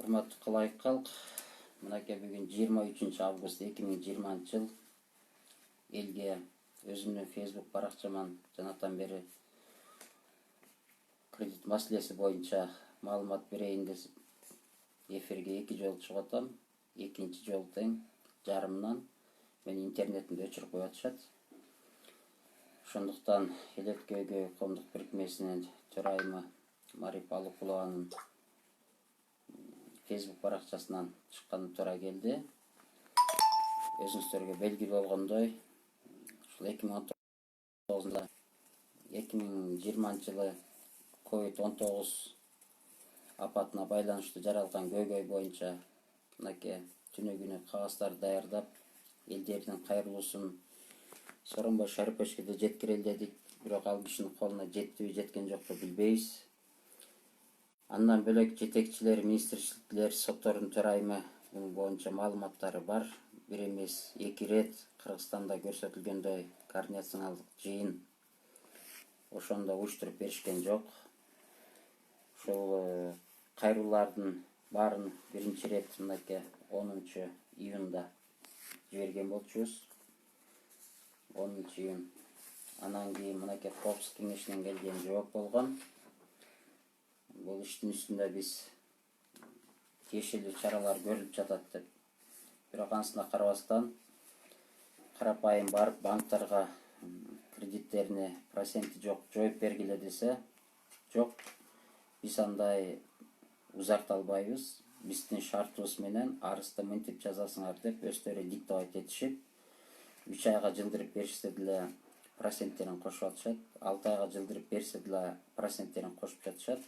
Урматтуу кылайык калк, мынакей бүгүн 23 август 2020 жыл элге өзүмдүн Facebook баракчаман жанатан бери кредит маселеси боюнча маалымат берейин деп эфирге 2 жолу чыгып атам. Экинчи жолу тең жарымынан мени интернетимди өчүрүп коюп атышат. Ошондуктан Элет көйгөй коомдук бирикмесинин төрайымы Марипа Алыкулованын Facebook баракчасынан чыккан туура келди. Өзүңүздөргө белгилүү болгондой, ушул 2020 жылы COVID-19 апатына байланыштуу жаралган көйгөй боюнча мынакей түнү күнү кагаздарды даярдап, элдердин кайрылуусун Сооронбай Шариповичке жеткирели дедик, бирок ал кишинин колуна жеттиби, жеткен жокпу билбейбиз. Андан бөлөк жетекчилер, министрликтер, соттордун төрайымы бул боюнча маалыматтары бар. Бир эмес, 2 рет Кыргызстанда көрсөтүлгөндөй координационалдык жыйын ошондо уюштуруп беришкен жок. Ушул кайрылуулардын баарын биринчи рет мынакей 10 июнда жиберген болчубуз. 10 июн. Анан кийин мынакей коопсуздук кеңешинен келген жооп болгон. Бул иштин үстүндө биз тиешелүү чаралар көрүлүп жатат деп. Бирок анысына карабастан, карапайым барып банктарга кредиттерине проценти жок жоюп бергиле десе, жок, биз андай узарта албайбыз. Биздин шартыбыз менен арызды мынтип жазасыңар деп өздөрү диктовать этишип, 3 айга жылдырып беришсе деле проценттерин кошуп атышат. 6 айга жылдырып берсе деле проценттерин кошуп жатышат.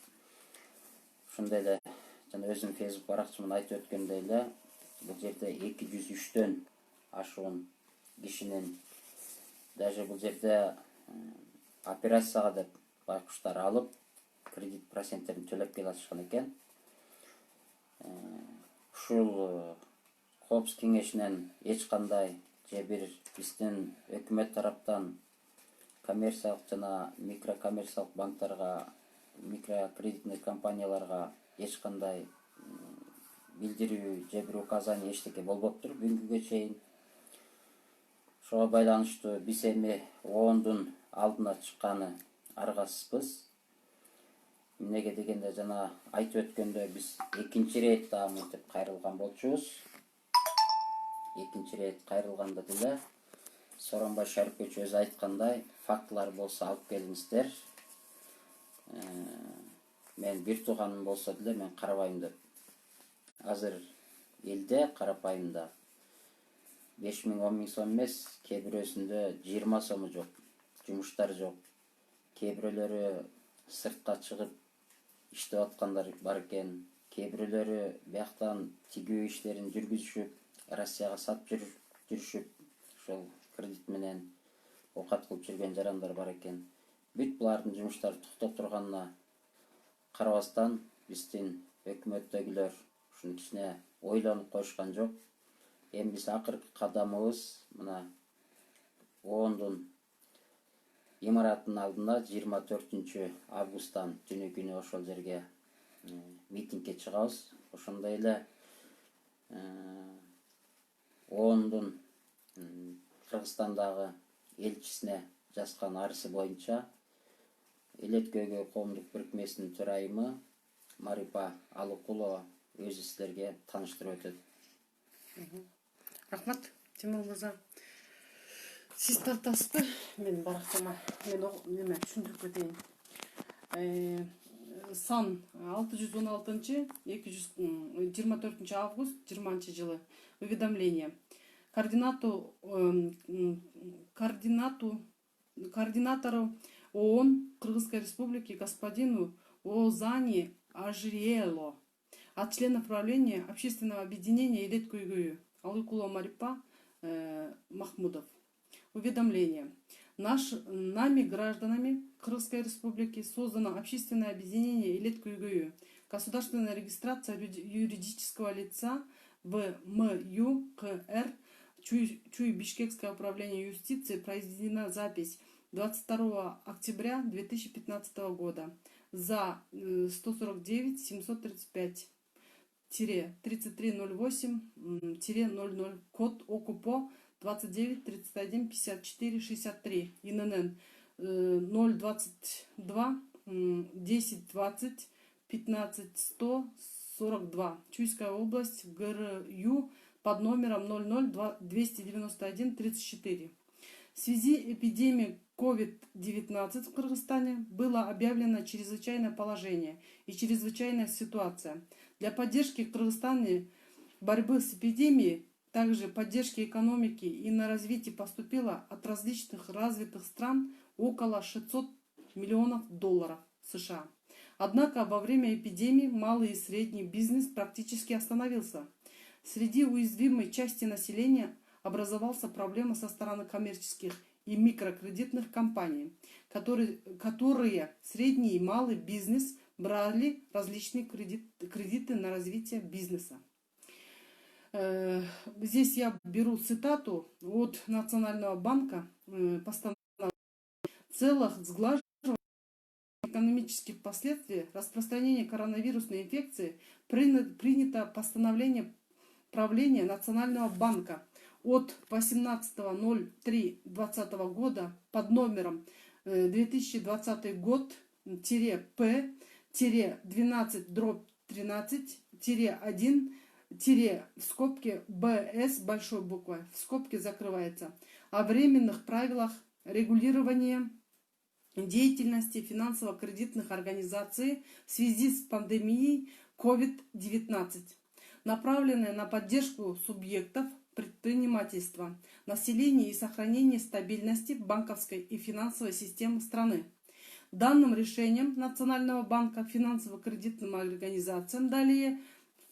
Ошондой эле жана өзүм Facebook баракчамда айтып өткөндөй эле, бул жерде 203дөн ашуун кишинин даже бул жерде операцияга деп байкуштар алып, кредит проценттерин төлөп келатышкан экен. Ушул коопсуздук кеңешинен эч кандай же бир биздин өкмөт тараптан коммерциялык жана микрокоммерциялык банктарга, микрокредитный компанияларга эч кандай билдирүү же бир указание эчтеке болбоптур бүгүнгүгө чейин. Ошого байланыштуу биз эми оондун алдына чыкканы аргасызбыз. Эмнеге дегенде жана айтып өткөндөй, биз экинчи рет дагы мынтип кайрылган болчубуз. Экинчи рет кайрылганда деле Сооронбай Шарипович өзү айткандай, фактылар болсо алып келиңиздер. Мен бир тууганым болсо деле мен карабайм деп. Азыр элде карапайымда 5000, 10000 сом эмес, кээ бирөөсүндө 20 сому жок, жумуштар жок. Кээ бирөөлөрү сыртка чыгып иштеп аткандар бар экен. Кээ бирөөлөрү бияктан тигүү иштерин жүргүзүшүп, Россияга сатып жүрүшүп, ошол кредит менен оокат кылып жүргөн жарандар бар экен. Бүт булардын жумуштары токтоп турганына карабастан, биздин өкмөттөгүлөр ушуну кичине ойлонуп коюшкан жок. Эми биз акыркы кадамыбыз мына оондун имаратынын алдында 24 августтан түнү күнү ошол жерге митингге чыгабыз. Ошондой эле оондун Кыргызстандагы элчисине жазган арызы боюнча Элет көйгөй коомдук бирикмесинин төрайымы Марипа Алыкулова өзү силерге тааныштырып өтөт. Рахмат, Тимур мырза. Сиз тартасызбы? Мен баракчама мен түшүндүрүп кетейин. Сан 616 24 август 20 жылы уведомление координатору ООН Кыргызской Республики господину Озани Ажриело от членов правления общественного объединения Элет көйгөйү Алыкулова Марипа Махмудов. Уведомление. Нами, гражданами Кыргызской Республики, создано общественное объединение Элет көйгөйү, государственная регистрация юридического лица в МЮКР, Чуй Бишкекское управление юстиции, произведена запись 22 октября 2015 года за 149 735. 3308-00, код ОКУПО 29 31 54 63, ИНН 022 10 20 15 100 42, Чуйская область, ГРЮ под номером 00 291 34. В связи эпидемии COVID-19 в Кыргызстане было объявлено чрезвычайное положение и чрезвычайная ситуация. Для поддержки в Кыргызстане борьбы с эпидемией, также поддержки экономики и на развитие поступило от различных развитых стран около $600 миллионов США. Однако во время эпидемии малый и средний бизнес практически остановился. Среди уязвимой части населения образовалась проблема со стороны коммерческих и микрокредитных компаний, которые средний и малый бизнес брали различные кредиты на развитие бизнеса. Здесь я беру цитату от Национального банка, постановление в целях сглаживания экономических последствий распространения коронавирусной инфекции принято постановление правления Национального банка от 18.03.2020 года под номером 2020 год-12-12-13-1- в скобке БС большой буквой, в скобке закрывается, о временных правилах регулирования деятельности финансово-кредитных организаций в связи с пандемией COVID-19, направленные на поддержку субъектов предпринимательства, населения и сохранение стабильности банковской и финансовой системы страны. Данным решением Национального банка финансово-кредитным организациям далее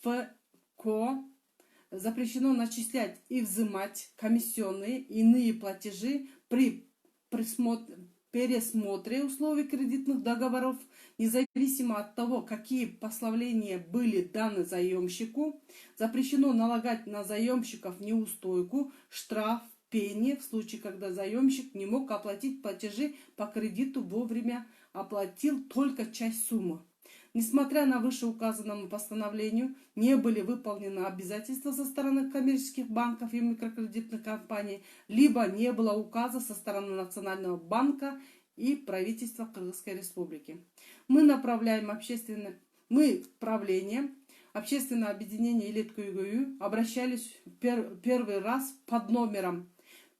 ФКО запрещено начислять и взимать комиссионные и иные платежи при пересмотре условий кредитных договоров, независимо от того, какие послабления были даны заемщику. Запрещено налагать на заемщиков неустойку, штраф, пени в случае, когда заемщик не мог оплатить платежи по кредиту вовремя, оплатил только часть суммы. Несмотря на вышеуказанному постановлению, не были выполнены обязательства со стороны коммерческих банков и микрокредитных компаний, либо не было указа со стороны Национального банка и правительства Кыргызской Республики. Мы направляем правление общественного объединения Элет Күйгөйү обращались первый раз под номером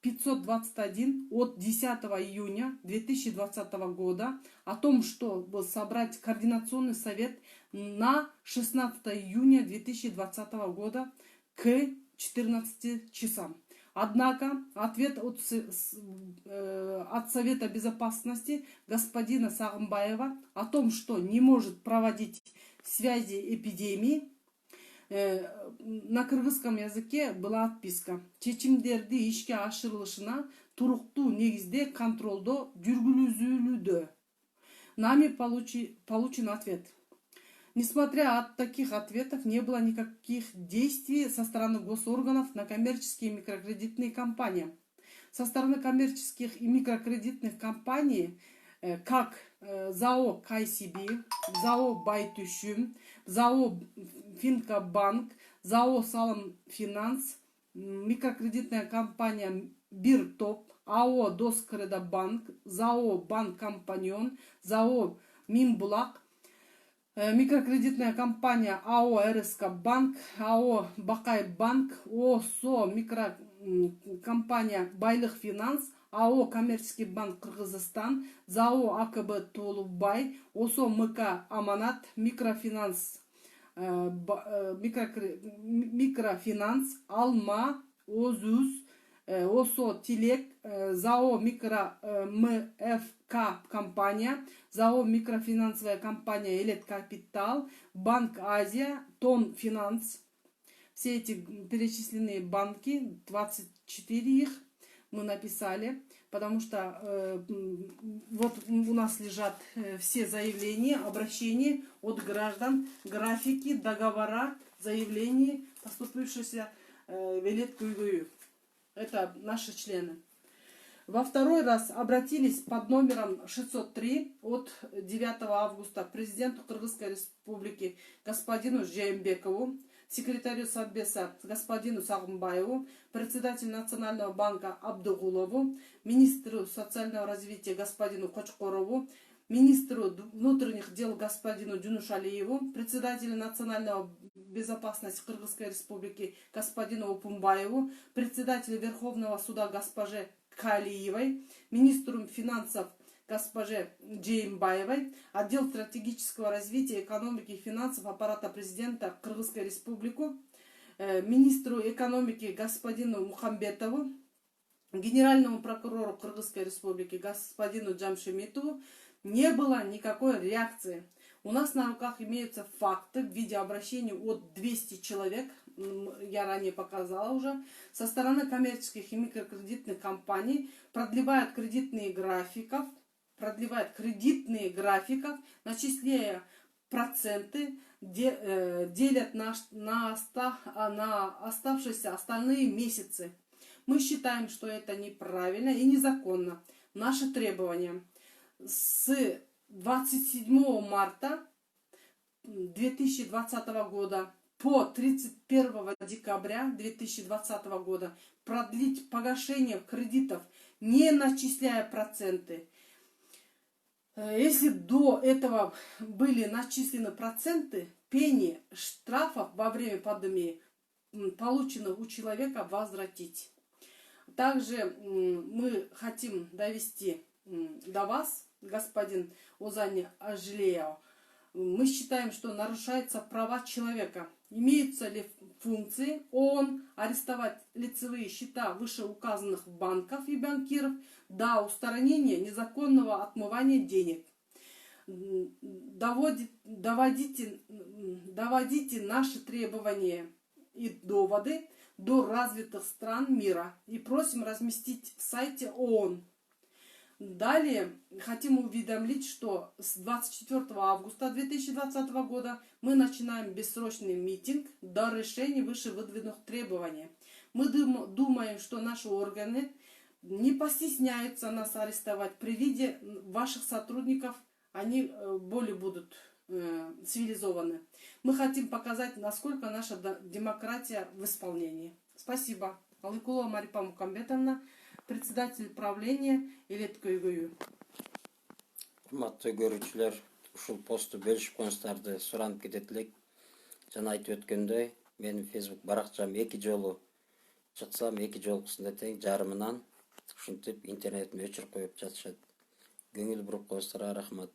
521 от 10 июня 2020 года о том, чтобы собрать координационный совет на 16 июня 2020 года к 14 часам. Однако ответ от Совета Безопасности господина Сагымбаева о том, что не может проводить связи эпидемии, на кыргызском языке была отписка. Чечимдерди ишке ашырылышына туруктуу негизде контролдо жүргүзүлүүдө. Нами получен ответ. Несмотря от таких ответов, не было никаких действий со стороны госорганов на коммерческие и микрокредитные компании. Со стороны коммерческих и микрокредитных компаний, как ЗАО Кайсиби, ЗАО Байтүшүм, ЗАО Финкобанк, ЗАО Салам Финанс, микрокредитная компания Биртоп, АО Доскредобанк, ЗАО Банк Компаньон, ЗАО Минбулак, микрокредитная компания АО РСК Банк, АО Бакай Банк, ОСО микрокомпания Байлых Финанс, АО Коммерческий банк Кыргызстан, ЗАО АКБ Толубай, ОСО МК Аманат, микрофинанс Алма, ОЗУЗ, ОСО Тилек, ЗАО Микро МФК компания, ЗАО Микрофинансовая компания Элет Капитал, Банк Азия, Тон Финанс. Все эти перечисленные банки, 24 их мы написали, потому что вот у нас лежат все заявления, обращения от граждан, графики, договора, заявления, поступившиеся в Элет Күйгөйү. Это наши члены. Во второй раз обратились под номером 603 от 9 августа президенту Кыргызской республики господину Жээнбекову, секретарю Совбеза господину Сагымбаеву, председателю Национального банка Абдугулову, министру социального развития господину Кочкорову, министру внутренних дел господину Джунушалиеву, председателю Национального безопасности Кыргызской республики господину Упумбаеву, председателю Верховного суда госпоже Калиевой, министру финансов госпоже Джеймбаевой, отдел стратегического развития экономики и финансов аппарата президента Кыргызской республики, министру экономики господину Мухамбетову, генеральному прокурору Кыргызской республики господину Джамшемитову. Не было никакой реакции. У нас на руках имеются факты в виде обращений от 200 человек, я ранее показала уже, со стороны коммерческих и микрокредитных компаний, продлевают кредитные графиков, начисляя проценты, делят на оставшиеся остальные месяцы. Мы считаем, что это неправильно и незаконно. Наши требования: с 27 марта 2020 года по 31 декабря 2020 года продлить погашение кредитов, не начисляя проценты. Если до этого были начислены проценты, пени штрафов во время пандемии, полученных у человека, возвратить. Также мы хотим довести до вас, господин Озани Ажлеев, мы считаем, что нарушаются права человека. Имеются ли функции ООН арестовать лицевые счета вышеуказанных банков и банкиров до устранения незаконного отмывания денег? Доводите наши требования и доводы до развитых стран мира и просим разместить в сайте ООН. Далее хотим уведомить, что с 24 августа 2020 года мы начинаем бессрочный митинг до решения вышевыдвинутых требований. Мы думаем, что наши органы не постесняются нас арестовать. При виде ваших сотрудников они более будут цивилизованы. Мы хотим показать, насколько наша демократия в исполнении. Спасибо. Алыкулова Марипа Мукамбетовна, председатель правления Элеткөйгөйү. Урматтуу көрүүчүлөр, ушул посту бөлүшүп коюңуздарды суранып кетет элек. Жана айтып өткөндөй, менин Facebook баракчам 2 жолу чыксам, 2 жолкусунда тең жарымынан ушинтип интернетин өчүрүп коюп жатышат. Көңүл буруп коюңуздарга рахмат.